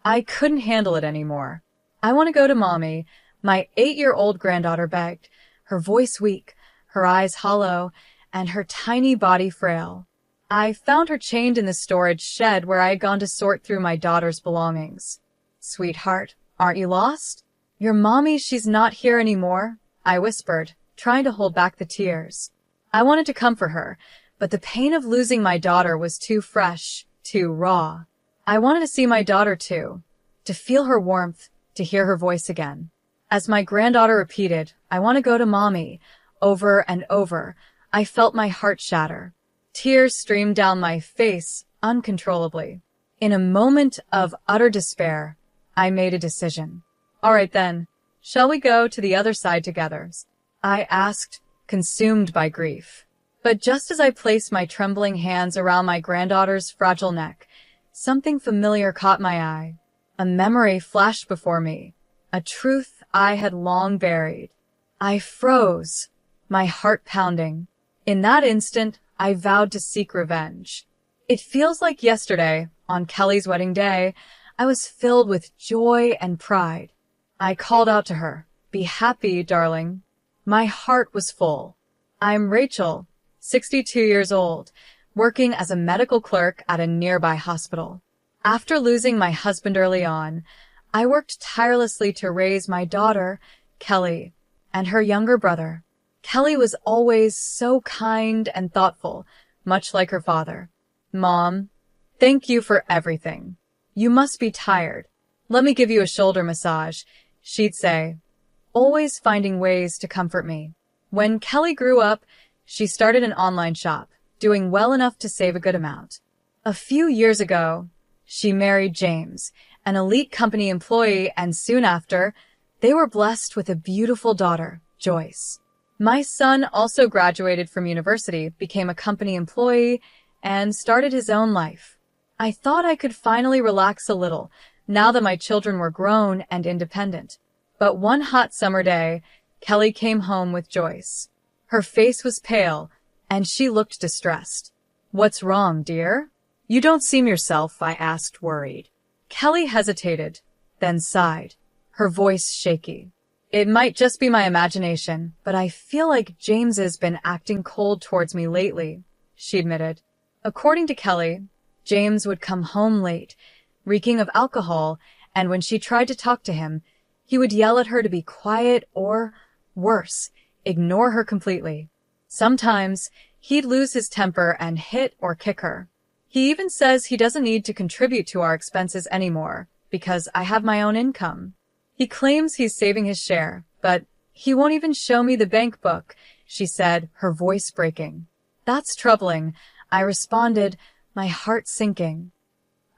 I couldn't handle it anymore. "I want to go to Mommy," my 8-year-old granddaughter begged, her voice weak, her eyes hollow, and her tiny body frail. I found her chained in the storage shed where I had gone to sort through my daughter's belongings. "Sweetheart, aren't you lost?" "Your mommy, she's not here anymore," I whispered, trying to hold back the tears. I wanted to comfort her, but the pain of losing my daughter was too fresh, too raw. I wanted to see my daughter too, to feel her warmth, to hear her voice again. As my granddaughter repeated, "I want to go to Mommy," over and over, I felt my heart shatter. Tears streamed down my face uncontrollably. In a moment of utter despair, I made a decision. "All right then, shall we go to the other side together?" I asked, consumed by grief. But just as I placed my trembling hands around my granddaughter's fragile neck, something familiar caught my eye. A memory flashed before me, a truth I had long buried. I froze, my heart pounding. In that instant, I vowed to seek revenge. It feels like yesterday, on Kelly's wedding day, I was filled with joy and pride. I called out to her, "Be happy, darling." My heart was full. "I'm Rachel, 62 years old, working as a medical clerk at a nearby hospital. After losing my husband early on, I worked tirelessly to raise my daughter, Kelly, and her younger brother. Kelly was always so kind and thoughtful, much like her father. Mom, thank you for everything. You must be tired. Let me give you a shoulder massage," she'd say, always finding ways to comfort me. When Kelly grew up, she started an online shop, doing well enough to save a good amount. A few years ago, she married James, an elite company employee, and soon after, they were blessed with a beautiful daughter, Joyce. My son also graduated from university, became a company employee, and started his own life. I thought I could finally relax a little, now that my children were grown and independent. But one hot summer day, Kelly came home with Joyce. Her face was pale, and she looked distressed. "What's wrong, dear? You don't seem yourself," I asked, worried. Kelly hesitated, then sighed, her voice shaky. "It might just be my imagination, but I feel like James has been acting cold towards me lately," she admitted. According to Kelly, James would come home late, reeking of alcohol, and when she tried to talk to him, he would yell at her to be quiet or, worse, ignore her completely. Sometimes, he'd lose his temper and hit or kick her. He even says he doesn't need to contribute to our expenses anymore, because I have my own income. He claims he's saving his share, but he won't even show me the bank book, she said, her voice breaking. "That's troubling," I responded, my heart sinking.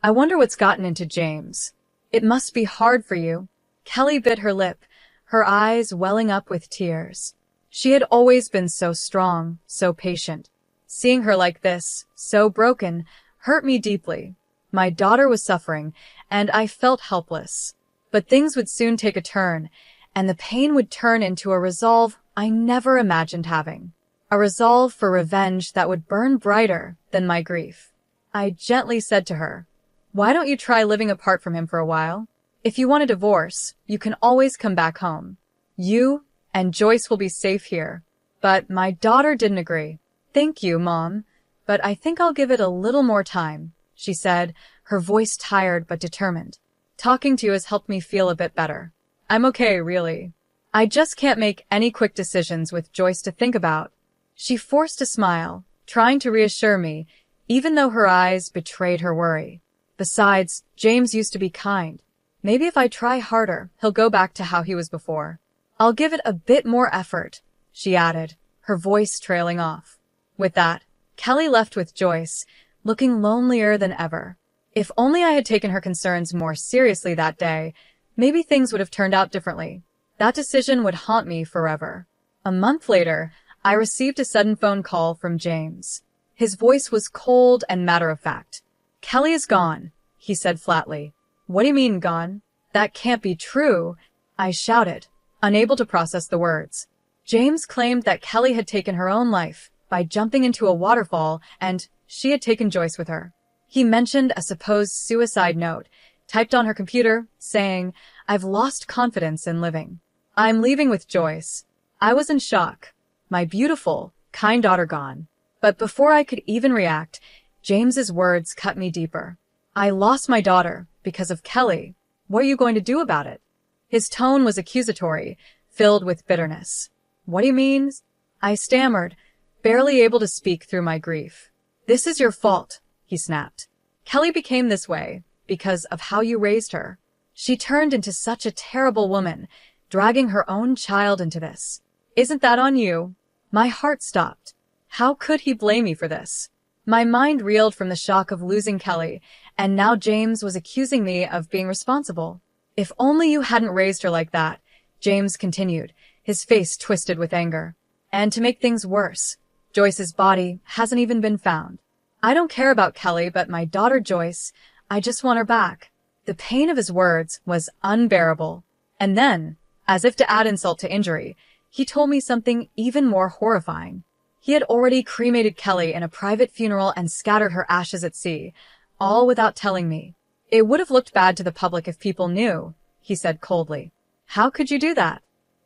"I wonder what's gotten into James. It must be hard for you." Kelly bit her lip, her eyes welling up with tears. She had always been so strong, so patient. Seeing her like this, so broken, hurt me deeply. My daughter was suffering, and I felt helpless. But things would soon take a turn, and the pain would turn into a resolve I never imagined having. A resolve for revenge that would burn brighter than my grief. I gently said to her, "Why don't you try living apart from him for a while? If you want a divorce, you can always come back home. You and Joyce will be safe here." But my daughter didn't agree. "Thank you, Mom, but I think I'll give it a little more time," she said, her voice tired but determined. "Talking to you has helped me feel a bit better. I'm okay, really. I just can't make any quick decisions with Joyce to think about." She forced a smile, trying to reassure me, even though her eyes betrayed her worry. Besides, James used to be kind. Maybe if I try harder, he'll go back to how he was before. "I'll give it a bit more effort," she added, her voice trailing off. With that, Kelly left with Joyce, looking lonelier than ever. If only I had taken her concerns more seriously that day, maybe things would have turned out differently. That decision would haunt me forever. A month later, I received a sudden phone call from James. His voice was cold and matter-of-fact. "Kelly is gone," he said flatly. "What do you mean, gone? That can't be true," I shouted, unable to process the words. James claimed that Kelly had taken her own life by jumping into a waterfall, and she had taken Joyce with her. He mentioned a supposed suicide note, typed on her computer, saying, "I've lost confidence in living. I'm leaving with Joyce." I was in shock. My beautiful, kind daughter gone. But before I could even react, James's words cut me deeper. "I lost my daughter because of Kelly. What are you going to do about it?" His tone was accusatory, filled with bitterness. "What do you mean?" I stammered, barely able to speak through my grief. "This is your fault," he snapped. "Kelly became this way because of how you raised her. She turned into such a terrible woman, dragging her own child into this. Isn't that on you?" My heart stopped. How could he blame me for this? My mind reeled from the shock of losing Kelly, and now James was accusing me of being responsible. "If only you hadn't raised her like that," James continued, his face twisted with anger. "And to make things worse, Joyce's body hasn't even been found. I don't care about Kelly, but my daughter Joyce, I just want her back." The pain of his words was unbearable. And then, as if to add insult to injury, he told me something even more horrifying. He had already cremated Kelly in a private funeral and scattered her ashes at sea, all without telling me. "It would have looked bad to the public if people knew," he said coldly. "How could you do that?"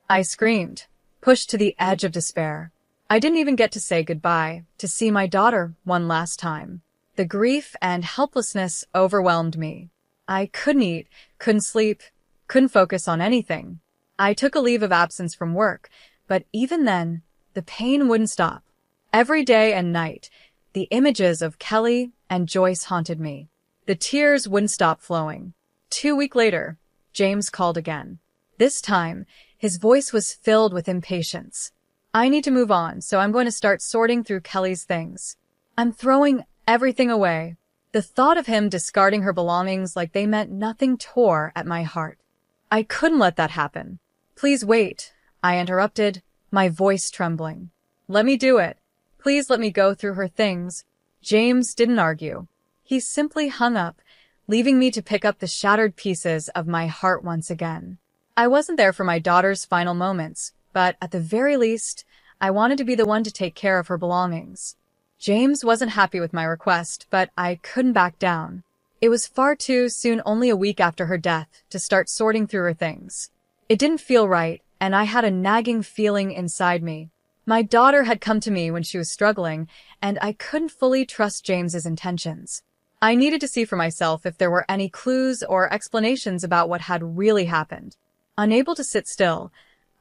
I screamed, pushed to the edge of despair. I didn't even get to say goodbye, to see my daughter one last time. The grief and helplessness overwhelmed me. I couldn't eat, couldn't sleep, couldn't focus on anything. I took a leave of absence from work, but even then, the pain wouldn't stop. Every day and night, the images of Kelly and Joyce haunted me. The tears wouldn't stop flowing. 2 weeks later, James called again. This time, his voice was filled with impatience. "I need to move on, so I'm going to start sorting through Kelly's things. I'm throwing everything away." The thought of him discarding her belongings like they meant nothing tore at my heart. I couldn't let that happen. "Please wait," I interrupted, my voice trembling. "Let me do it. Please let me go through her things." James didn't argue. He simply hung up, leaving me to pick up the shattered pieces of my heart once again. I wasn't there for my daughter's final moments, but at the very least, I wanted to be the one to take care of her belongings. James wasn't happy with my request, but I couldn't back down. It was far too soon, only a week after her death, to start sorting through her things. It didn't feel right, and I had a nagging feeling inside me. My daughter had come to me when she was struggling, and I couldn't fully trust James's intentions. I needed to see for myself if there were any clues or explanations about what had really happened. Unable to sit still,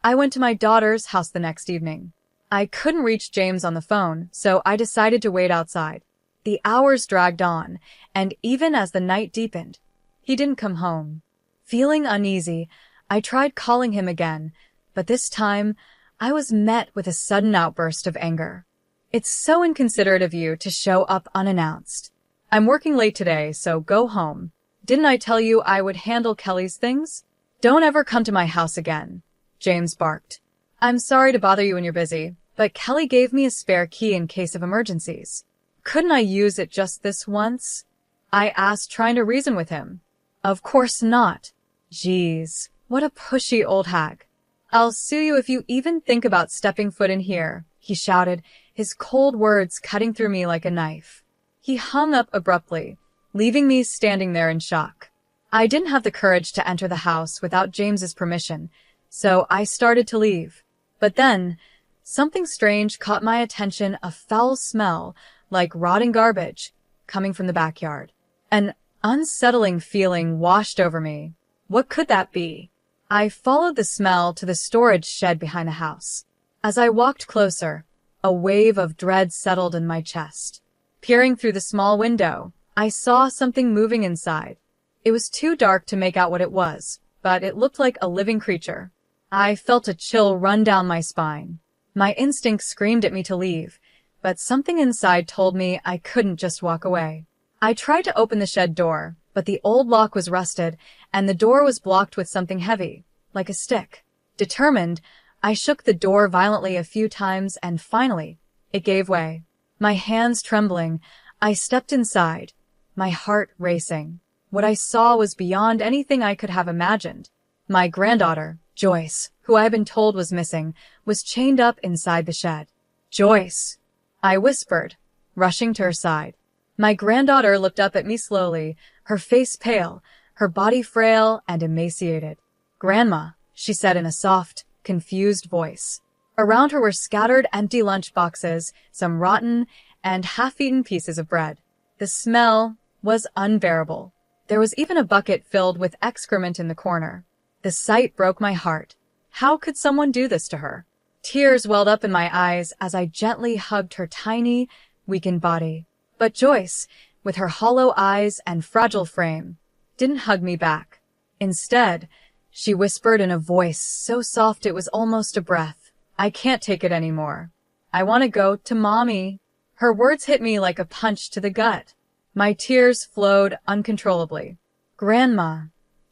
I went to my daughter's house the next evening. I couldn't reach James on the phone, so I decided to wait outside. The hours dragged on, and even as the night deepened, he didn't come home. Feeling uneasy, I tried calling him again, but this time, I was met with a sudden outburst of anger. "It's so inconsiderate of you to show up unannounced. I'm working late today, so go home. Didn't I tell you I would handle Kelly's things? Don't ever come to my house again," James barked. "I'm sorry to bother you when you're busy, but Kelly gave me a spare key in case of emergencies. Couldn't I use it just this once?" I asked, trying to reason with him. "Of course not." "Geez, what a pushy old hag. I'll sue you if you even think about stepping foot in here," he shouted, his cold words cutting through me like a knife. He hung up abruptly, leaving me standing there in shock. I didn't have the courage to enter the house without James's permission, so I started to leave. But then, something strange caught my attention, a foul smell, like rotting garbage, coming from the backyard. An unsettling feeling washed over me. What could that be? I followed the smell to the storage shed behind the house. As I walked closer, a wave of dread settled in my chest. Peering through the small window, I saw something moving inside. It was too dark to make out what it was, but it looked like a living creature. I felt a chill run down my spine. My instinct screamed at me to leave, but something inside told me I couldn't just walk away. I tried to open the shed door, but the old lock was rusted, and the door was blocked with something heavy, like a stick. Determined, I shook the door violently a few times, and finally, it gave way. My hands trembling, I stepped inside, my heart racing. What I saw was beyond anything I could have imagined. My granddaughter, Joyce, who I had been told was missing, was chained up inside the shed. "Joyce," I whispered, rushing to her side. My granddaughter looked up at me slowly, her face pale, her body frail and emaciated. "Grandma," she said in a soft, confused voice. Around her were scattered empty lunch boxes, some rotten and half-eaten pieces of bread. The smell was unbearable. There was even a bucket filled with excrement in the corner. The sight broke my heart. How could someone do this to her? Tears welled up in my eyes as I gently hugged her tiny, weakened body. But Joyce, with her hollow eyes and fragile frame, didn't hug me back. Instead, she whispered in a voice so soft it was almost a breath, "I can't take it anymore. I want to go to Mommy." Her words hit me like a punch to the gut. My tears flowed uncontrollably. "Grandma,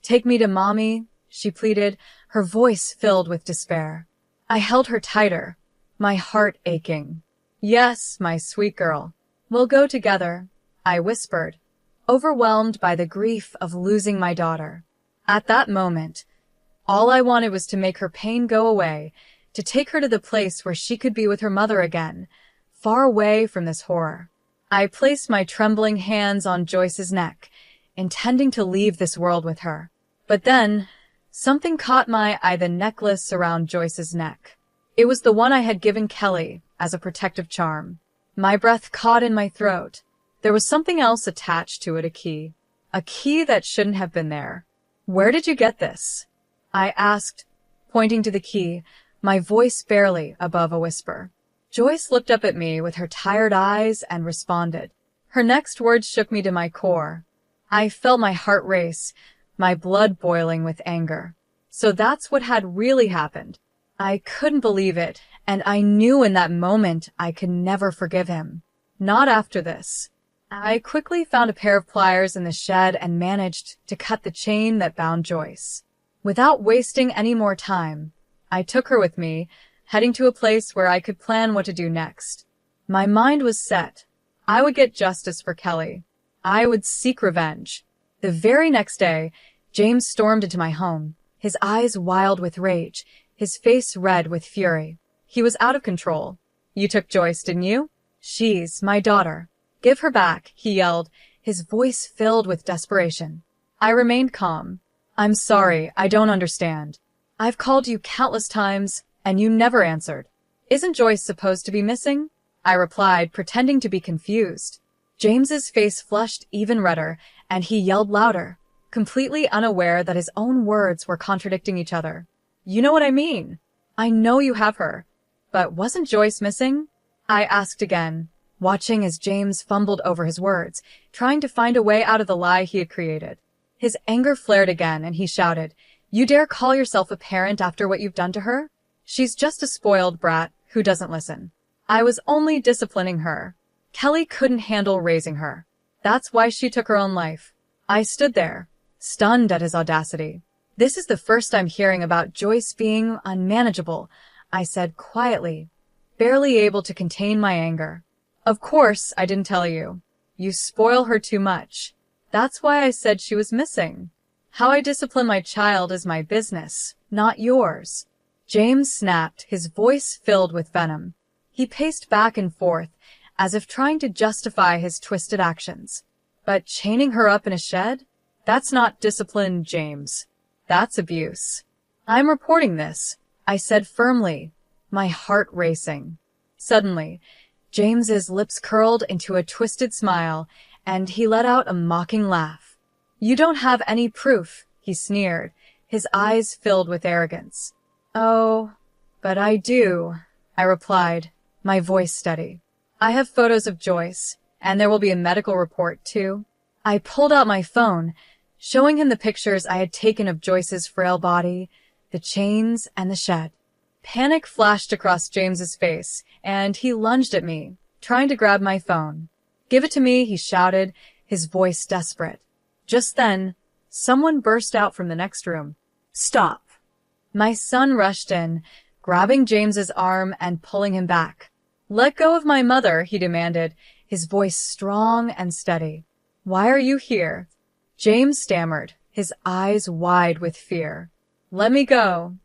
take me to Mommy," she pleaded, her voice filled with despair. I held her tighter, my heart aching. "Yes, my sweet girl. We'll go together," I whispered, overwhelmed by the grief of losing my daughter. At that moment, all I wanted was to make her pain go away, to take her to the place where she could be with her mother again, far away from this horror. I placed my trembling hands on Joyce's neck, intending to leave this world with her. But then, something caught my eye, the necklace around Joyce's neck. It was the one I had given Kelly as a protective charm. My breath caught in my throat. There was something else attached to it, a key. A key that shouldn't have been there. "Where did you get this?" I asked, pointing to the key, my voice barely above a whisper. Joyce looked up at me with her tired eyes and responded. Her next words shook me to my core. I felt my heart race, my blood boiling with anger. So that's what had really happened. I couldn't believe it, and I knew in that moment I could never forgive him. Not after this. I quickly found a pair of pliers in the shed and managed to cut the chain that bound Joyce. Without wasting any more time, I took her with me, heading to a place where I could plan what to do next. My mind was set. I would get justice for Kelly. I would seek revenge. The very next day, James stormed into my home, his eyes wild with rage, his face red with fury. He was out of control. "You took Joyce, didn't you? She's my daughter. Give her back," he yelled, his voice filled with desperation. I remained calm. "I'm sorry, I don't understand. I've called you countless times, and you never answered. Isn't Joyce supposed to be missing?" I replied, pretending to be confused. James's face flushed even redder, and he yelled louder, completely unaware that his own words were contradicting each other. "You know what I mean. I know you have her. But wasn't Joyce missing?" I asked again, watching as James fumbled over his words, trying to find a way out of the lie he had created. His anger flared again, and he shouted, "You dare call yourself a parent after what you've done to her? She's just a spoiled brat who doesn't listen. I was only disciplining her. Kelly couldn't handle raising her. That's why she took her own life." I stood there, stunned at his audacity. "This is the first I'm hearing about Joyce being unmanageable," I said quietly, barely able to contain my anger. "Of course I didn't tell you. You spoil her too much. That's why I said she was missing. How I discipline my child is my business, not yours." James snapped, his voice filled with venom. He paced back and forth, as if trying to justify his twisted actions. "But chaining her up in a shed? That's not discipline, James. That's abuse. I'm reporting this," I said firmly, my heart racing. Suddenly, James's lips curled into a twisted smile, and he let out a mocking laugh. "You don't have any proof," he sneered, his eyes filled with arrogance. "Oh, but I do," I replied, my voice steady. "I have photos of Joyce, and there will be a medical report, too." I pulled out my phone, showing him the pictures I had taken of Joyce's frail body, the chains, and the shed. Panic flashed across James's face, and he lunged at me, trying to grab my phone. "Give it to me," he shouted, his voice desperate. Just then, someone burst out from the next room. "Stop!" My son rushed in, grabbing James's arm and pulling him back. "Let go of my mother," he demanded, his voice strong and steady. "Why are you here?" James stammered, his eyes wide with fear. "Let me go."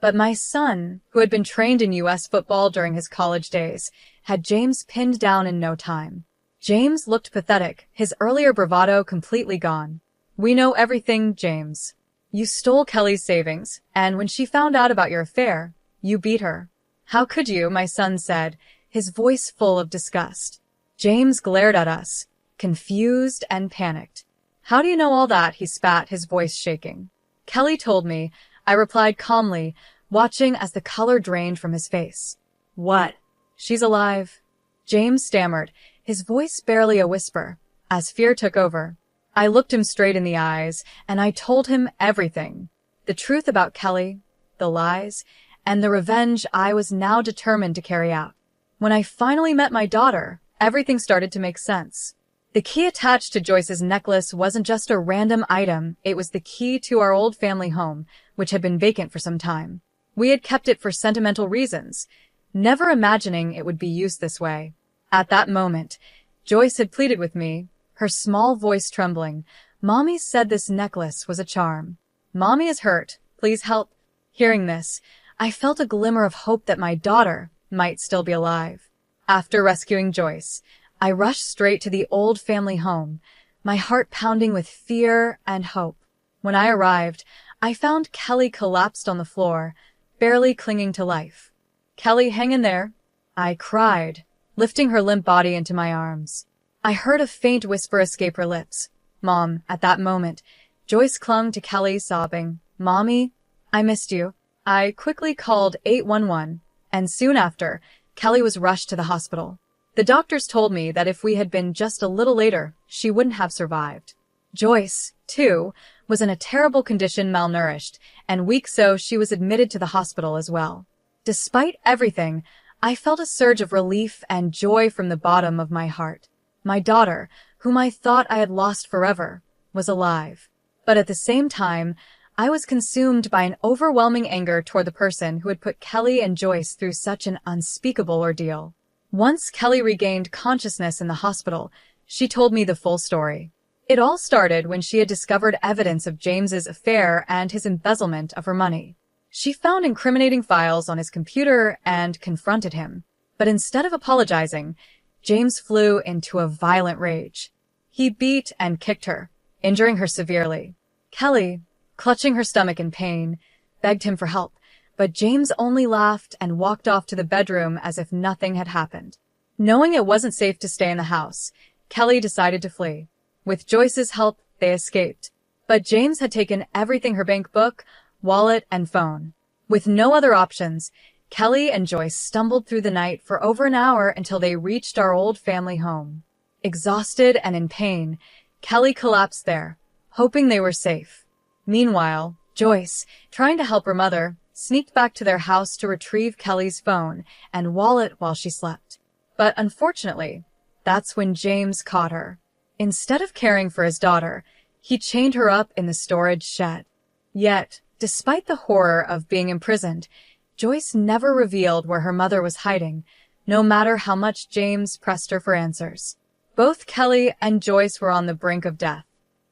But my son, who had been trained in U.S. football during his college days, had James pinned down in no time. James looked pathetic, his earlier bravado completely gone. We know everything, James. You stole Kelly's savings, and when she found out about your affair, you beat her. How could you, my son said, his voice full of disgust. James glared at us, confused and panicked. How do you know all that? He spat, his voice shaking. Kelly told me, I replied calmly, watching as the color drained from his face. What? She's alive. James stammered, his voice barely a whisper, as fear took over. I looked him straight in the eyes, and I told him everything. The truth about Kelly, the lies, and the revenge I was now determined to carry out. When I finally met my daughter, everything started to make sense. The key attached to Joyce's necklace wasn't just a random item, it was the key to our old family home, which had been vacant for some time. We had kept it for sentimental reasons, never imagining it would be used this way. At that moment, Joyce had pleaded with me, her small voice trembling. Mommy said this necklace was a charm. Mommy is hurt. Please help. Hearing this, I felt a glimmer of hope that my daughter might still be alive. After rescuing Joyce, I rushed straight to the old family home, my heart pounding with fear and hope. When I arrived, I found Kelly collapsed on the floor, barely clinging to life. Kelly, hang in there, I cried, lifting her limp body into my arms. I heard a faint whisper escape her lips. Mom, at that moment, Joyce clung to Kelly, sobbing, Mommy, I missed you. I quickly called 811, and soon after, Kelly was rushed to the hospital. The doctors told me that if we had been just a little later, she wouldn't have survived. Joyce, too, was in a terrible condition, malnourished, and weak, so she was admitted to the hospital as well. Despite everything, I felt a surge of relief and joy from the bottom of my heart. My daughter, whom I thought I had lost forever, was alive. But at the same time, I was consumed by an overwhelming anger toward the person who had put Kelly and Joyce through such an unspeakable ordeal. Once Kelly regained consciousness in the hospital, she told me the full story. It all started when she had discovered evidence of James's affair and his embezzlement of her money. She found incriminating files on his computer and confronted him. But instead of apologizing, James flew into a violent rage. He beat and kicked her, injuring her severely. Kelly, clutching her stomach in pain, begged him for help, but James only laughed and walked off to the bedroom as if nothing had happened. Knowing it wasn't safe to stay in the house, Kelly decided to flee. With Joyce's help, they escaped. But James had taken everything, her bank book, wallet, and phone. With no other options, Kelly and Joyce stumbled through the night for over an hour until they reached our old family home. Exhausted and in pain, Kelly collapsed there, hoping they were safe. Meanwhile, Joyce, trying to help her mother, sneaked back to their house to retrieve Kelly's phone and wallet while she slept. But unfortunately, that's when James caught her. Instead of caring for his daughter, he chained her up in the storage shed. Yet, despite the horror of being imprisoned, Joyce never revealed where her mother was hiding, no matter how much James pressed her for answers. Both Kelly and Joyce were on the brink of death.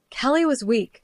Kelly was weak,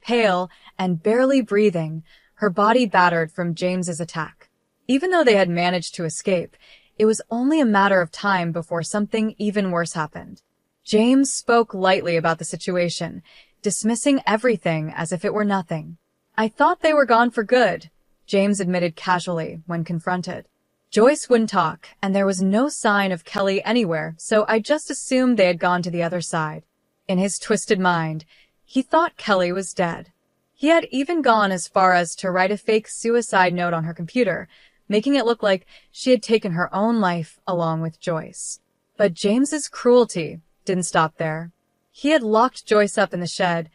pale, and barely breathing, her body battered from James's attack. Even though they had managed to escape, it was only a matter of time before something even worse happened. James spoke lightly about the situation, dismissing everything as if it were nothing. I thought they were gone for good, James admitted casually when confronted. Joyce wouldn't talk, and there was no sign of Kelly anywhere, so I just assumed they had gone to the other side. In his twisted mind, he thought Kelly was dead. He had even gone as far as to write a fake suicide note on her computer, making it look like she had taken her own life along with Joyce. But James's cruelty didn't stop there. He had locked Joyce up in the shed,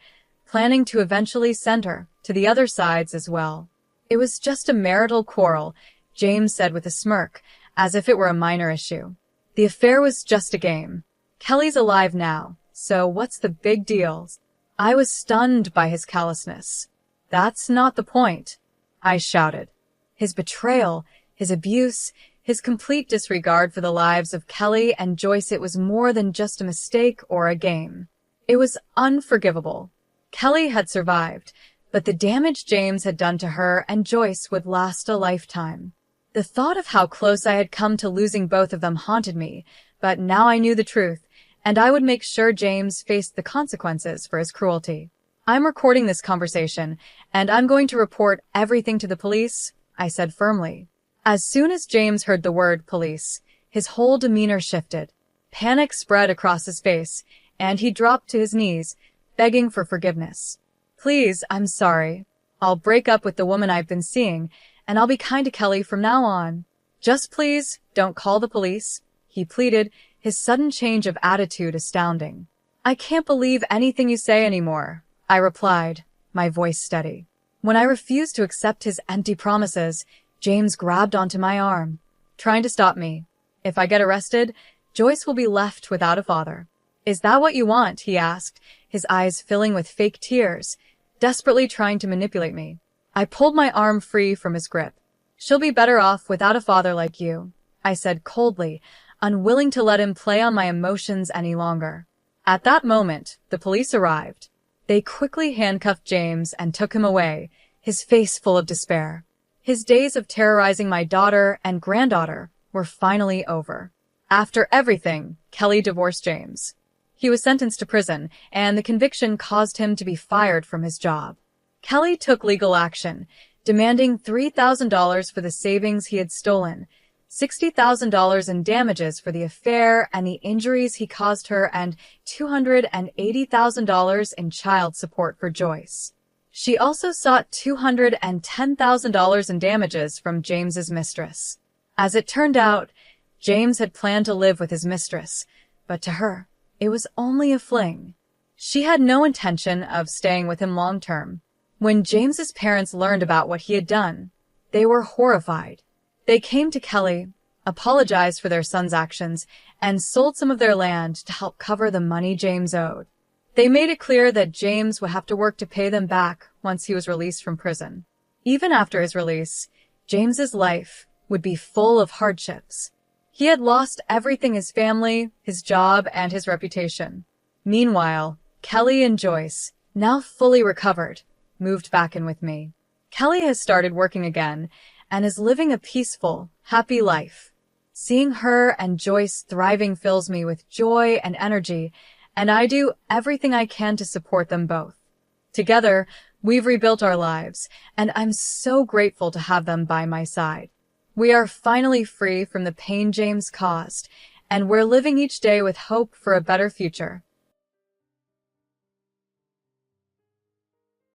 planning to eventually send her to the other sides as well. It was just a marital quarrel, James said with a smirk, as if it were a minor issue. The affair was just a game. Kelly's alive now, so what's the big deal? I was stunned by his callousness. That's not the point, I shouted. His betrayal, his abuse, his complete disregard for the lives of Kelly and Joyce, it was more than just a mistake or a game. It was unforgivable. Kelly had survived, but the damage James had done to her and Joyce would last a lifetime. The thought of how close I had come to losing both of them haunted me, but now I knew the truth, and I would make sure James faced the consequences for his cruelty. I'm recording this conversation, and I'm going to report everything to the police, I said firmly. As soon as James heard the word police, his whole demeanor shifted. Panic spread across his face, and he dropped to his knees, begging for forgiveness. Please, I'm sorry. I'll break up with the woman I've been seeing, and I'll be kind to Kelly from now on. Just please, don't call the police, he pleaded, his sudden change of attitude astounding. I can't believe anything you say anymore, I replied, my voice steady. When I refused to accept his empty promises, James grabbed onto my arm, trying to stop me. If I get arrested, Joyce will be left without a father. Is that what you want? He asked, his eyes filling with fake tears, desperately trying to manipulate me. I pulled my arm free from his grip. She'll be better off without a father like you, I said coldly, unwilling to let him play on my emotions any longer. At that moment, the police arrived. They quickly handcuffed James and took him away, his face full of despair. His days of terrorizing my daughter and granddaughter were finally over. After everything, Kelly divorced James. He was sentenced to prison, and the conviction caused him to be fired from his job. Kelly took legal action, demanding $3,000 for the savings he had stolen, $60,000 in damages for the affair and the injuries he caused her, and $280,000 in child support for Joyce. She also sought $210,000 in damages from James's mistress. As it turned out, James had planned to live with his mistress, but to her, it was only a fling. She had no intention of staying with him long term. When James's parents learned about what he had done, they were horrified. They came to Kelly, apologized for their son's actions, and sold some of their land to help cover the money James owed. They made it clear that James would have to work to pay them back once he was released from prison. Even after his release, James's life would be full of hardships. He had lost everything: his family, his job, and his reputation. Meanwhile, Kelly and Joyce, now fully recovered, moved back in with me. Kelly has started working again and is living a peaceful, happy life. Seeing her and Joyce thriving fills me with joy and energy, and I do everything I can to support them both. Together, we've rebuilt our lives, and I'm so grateful to have them by my side. We are finally free from the pain James caused, and we're living each day with hope for a better future.